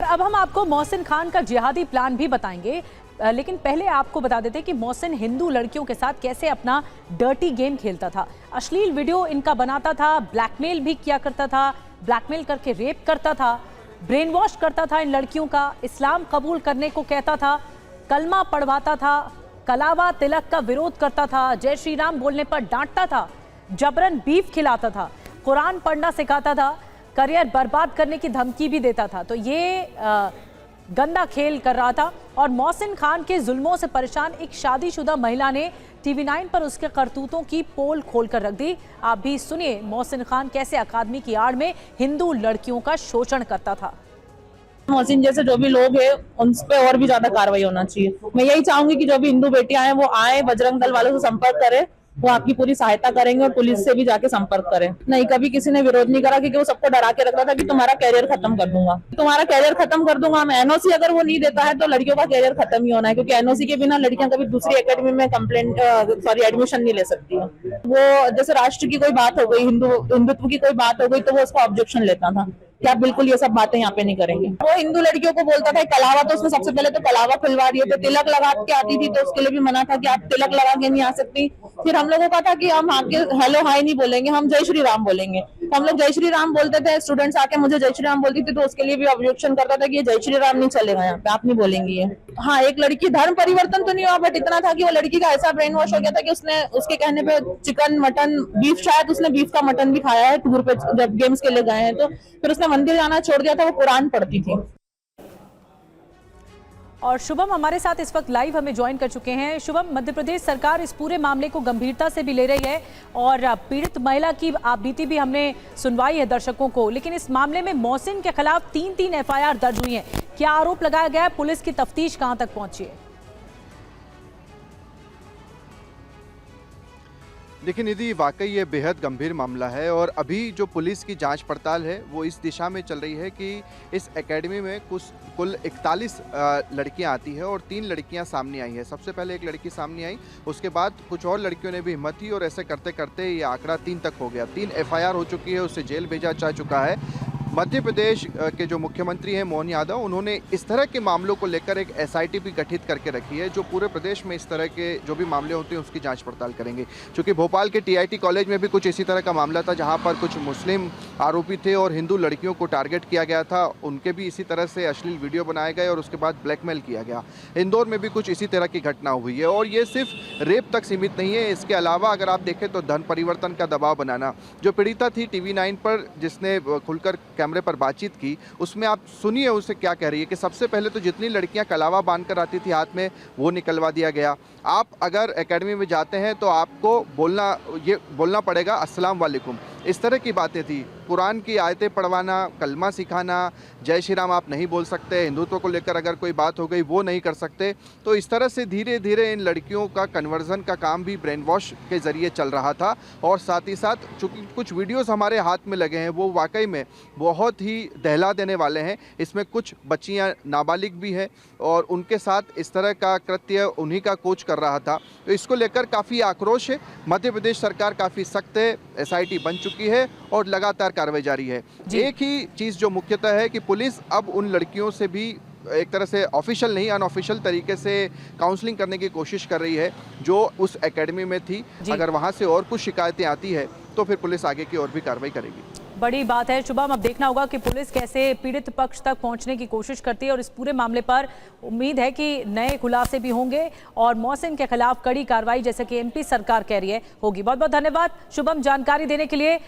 अब हम आपको मोहसिन खान का जिहादी प्लान भी बताएंगे, लेकिन पहले आपको बता देते कि मोहसिन हिंदू लड़कियों के साथ कैसे अपना डर्टी गेम खेलता था। अश्लील वीडियो इनका बनाता था, ब्लैकमेल भी किया करता था, ब्लैकमेल करके रेप करता था, ब्रेन वॉश करता था इन लड़कियों का, इस्लाम कबूल करने को कहता था, कलमा पढ़वाता था, कलावा तिलक का विरोध करता था, जय श्री राम बोलने पर डांटता था, जबरन बीफ खिलाता था, कुरान पढ़ना सिखाता था, करियर बर्बाद करने की धमकी भी देता था। तो ये गंदा खेल कर रहा था। और मोहसिन खान के जुल्मों से परेशान एक शादीशुदा महिला ने TV9 पर उसके करतूतों की पोल खोलकर रख दी। आप भी सुनिए मोहसिन खान कैसे अकादमी की आड़ में हिंदू लड़कियों का शोषण करता था। मोहसिन जैसे जो भी लोग हैं उन पे और भी ज्यादा कार्रवाई होना चाहिए। मैं यही चाहूंगी कि जो भी हिंदू बेटियां हैं वो आए, बजरंग दल वालों से संपर्क करें, वो आपकी पूरी सहायता करेंगे और पुलिस से भी जाके संपर्क करें। नहीं, कभी किसी ने विरोध नहीं करा, क्योंकि वो सबको डरा के रख रहा था कि तुम्हारा कैरियर खत्म कर दूंगा, तुम्हारा कैरियर खत्म कर दूंगा। हम NOC अगर वो नहीं देता है तो लड़कियों का कैरियर खत्म ही होना है, क्योंकि NOC के बिना लड़कियां कभी दूसरी एकेडमी में एडमिशन नहीं ले सकती है। वो जैसे राष्ट्र की कोई बात हो गई, हिंदुत्व की कोई बात हो गई तो वो उसका ऑब्जेक्शन लेता था कि आप बिल्कुल ये सब बातें यहाँ पे नहीं करेंगे। वो हिंदू लड़कियों को बोलता था कलावा, तो उसने सबसे पहले तो कलावा खुलवा दिए थे। तिलक लगा के आती थी तो उसके लिए भी मना था कि आप तिलक लगा के नहीं आ सकती। फिर हम लोगों का था कि हम आके हेलो हाय नहीं बोलेंगे, हम जय श्री राम बोलेंगे। हम लोग जय श्री राम बोलते थे, स्टूडेंट्स आके मुझे जय श्री राम बोलती थी तो उसके लिए भी ऑब्जेक्शन करता था कि ये जय श्री राम नहीं चलेगा, यहाँ पे आप नहीं बोलेंगी ये। हाँ, एक लड़की धर्म परिवर्तन तो नहीं हुआ, बट इतना था कि वो लड़की का ऐसा ब्रेन वॉश हो गया था कि उसने उसके कहने पे चिकन मटन बीफ, शायद उसने बीफ का मटन भी खाया है टूर पे जब गेम्स के लिए गए हैं। तो फिर उसने मंदिर जाना छोड़ दिया था, वो कुरान पढ़ती थी। और शुभम हमारे साथ इस वक्त लाइव हमें ज्वाइन कर चुके हैं। शुभम, मध्य प्रदेश सरकार इस पूरे मामले को गंभीरता से भी ले रही है और पीड़ित महिला की आप बीती भी हमने सुनवाई है दर्शकों को, लेकिन इस मामले में मोहसिन के खिलाफ 3 FIR दर्ज हुई हैं। क्या आरोप लगाया गया है? पुलिस की तफ्तीश कहां तक पहुंची है? देखिए निधि, वाकई ये बेहद गंभीर मामला है और अभी जो पुलिस की जांच पड़ताल है वो इस दिशा में चल रही है कि इस एकेडमी में कुल 41 लड़कियां आती है और 3 लड़कियां सामने आई है। सबसे पहले एक लड़की सामने आई, उसके बाद कुछ और लड़कियों ने भी हिम्मत की और ऐसे करते करते ये आंकड़ा 3 तक हो गया। 3 FIR हो चुकी है, उससे जेल भेजा जा चुका है। मध्य प्रदेश के जो मुख्यमंत्री हैं मोहन यादव, उन्होंने इस तरह के मामलों को लेकर एक SIT भी गठित करके रखी है जो पूरे प्रदेश में इस तरह के जो भी मामले होते हैं उसकी जांच पड़ताल करेंगे। क्योंकि भोपाल के TIT कॉलेज में भी कुछ इसी तरह का मामला था जहां पर कुछ मुस्लिम आरोपी थे और हिंदू लड़कियों को टारगेट किया गया था, उनके भी इसी तरह से अश्लील वीडियो बनाए गए और उसके बाद ब्लैकमेल किया गया। इंदौर में भी कुछ इसी तरह की घटना हुई है और ये सिर्फ रेप तक सीमित नहीं है। इसके अलावा अगर आप देखें तो धन परिवर्तन का दबाव बनाना। जो पीड़िता थी TV9 पर जिसने खुलकर कैमरे पर बातचीत की, उसमें आप सुनिए उसे क्या कह रही है कि सबसे पहले तो जितनी लड़कियां कलावा बांधकर आती थी हाथ में वो निकलवा दिया गया। आप अगर एकेडमी में जाते हैं तो आपको बोलना पड़ेगा अस्सलाम वालेकुम, इस तरह की बातें थी। कुरान की आयतें पढ़वाना, कलमा सिखाना, जय श्री राम आप नहीं बोल सकते, हिंदुत्व को लेकर अगर कोई बात हो गई वो नहीं कर सकते। तो इस तरह से धीरे धीरे इन लड़कियों का कन्वर्जन का काम भी ब्रेन वॉश के ज़रिए चल रहा था। और साथ ही साथ चूँकि कुछ वीडियोस हमारे हाथ में लगे हैं वो वाकई में बहुत ही दहला देने वाले हैं। इसमें कुछ बच्चियाँ नाबालिग भी हैं और उनके साथ इस तरह का कृत्य उन्हीं का कोच कर रहा था। तो इसको लेकर काफ़ी आक्रोश है। मध्य प्रदेश सरकार काफ़ी सख्त है, SIT बन चुकी है और लगातार कार्रवाई जारी है। एक ही चीज़ जो मुख्यतः है कि पुलिस अब उन लड़कियों से भी एक तरह से ऑफिशियल नहीं अनऑफिशियल तरीके से काउंसलिंग करने की कोशिश कर रही है जो उस एकेडमी में थी। अगर वहाँ से और कुछ शिकायतें आती है तो फिर पुलिस आगे की और भी कार्रवाई करेगी। बड़ी बात है शुभम, अब देखना होगा कि पुलिस कैसे पीड़ित पक्ष तक पहुंचने की कोशिश करती है और इस पूरे मामले पर उम्मीद है कि नए खुलासे भी होंगे और मोहसिन के खिलाफ कड़ी कार्रवाई जैसे कि MP सरकार कह रही है होगी। बहुत बहुत धन्यवाद शुभम जानकारी देने के लिए।